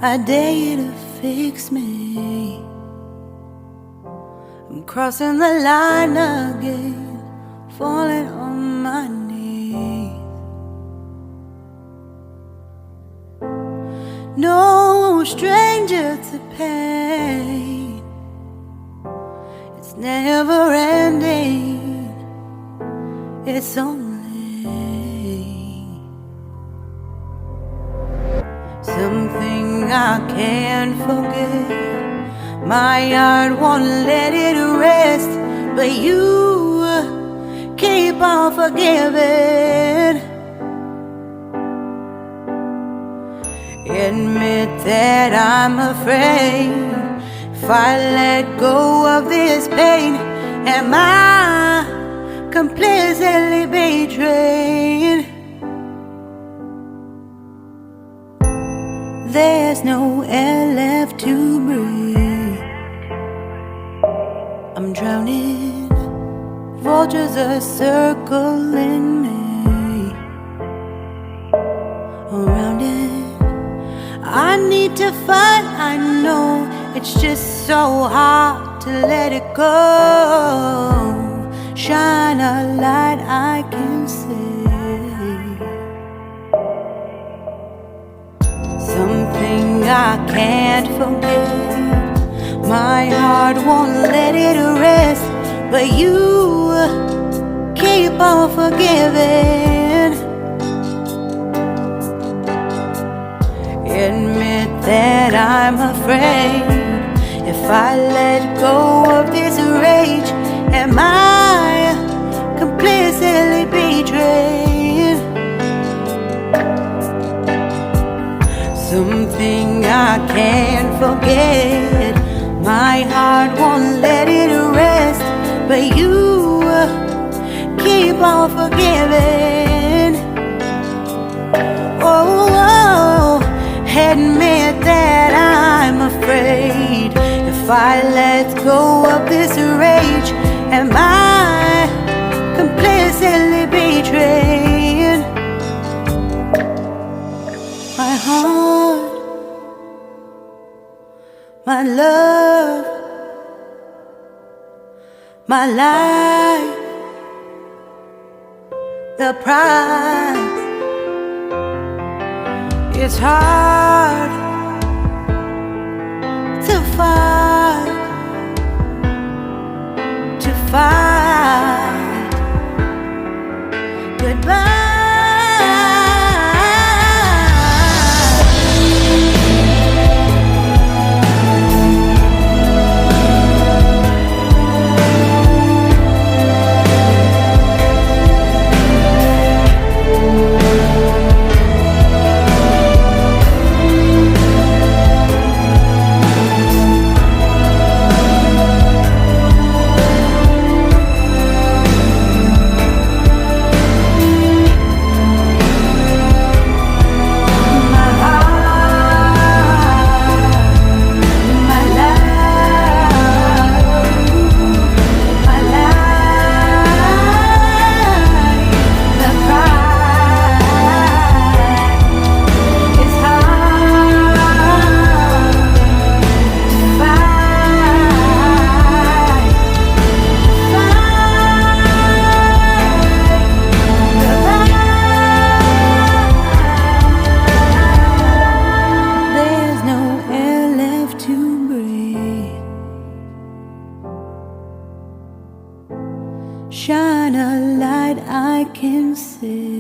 I dare you to fix me. I'm crossing the line again, falling on my knees. No stranger to pain, it's never ending, it's only something I can't forget. My heart won't let it rest, but you keep on forgiving. Admit that I'm afraid. If I let go of this pain, am I completely betrayed? There's no air left to breathe. I'm drowning, vultures are circling me. Around it, I need to fight. I know it's just so hard to let it go. Shine a light I can see. Something I can't forget. My heart won't let it rest, but you keep on forgiving. Admit that I'm afraid. If I let go of this rage, am I completely betrayed? Something I can't forget. My heart won't let it rest, but you keep on forgiving. Oh, admit that I'm afraid. If I let go of this rage, am I completely betrayed? My heart, my love, my life, the price. It's hard to fight, goodbye. Shine a light I can see.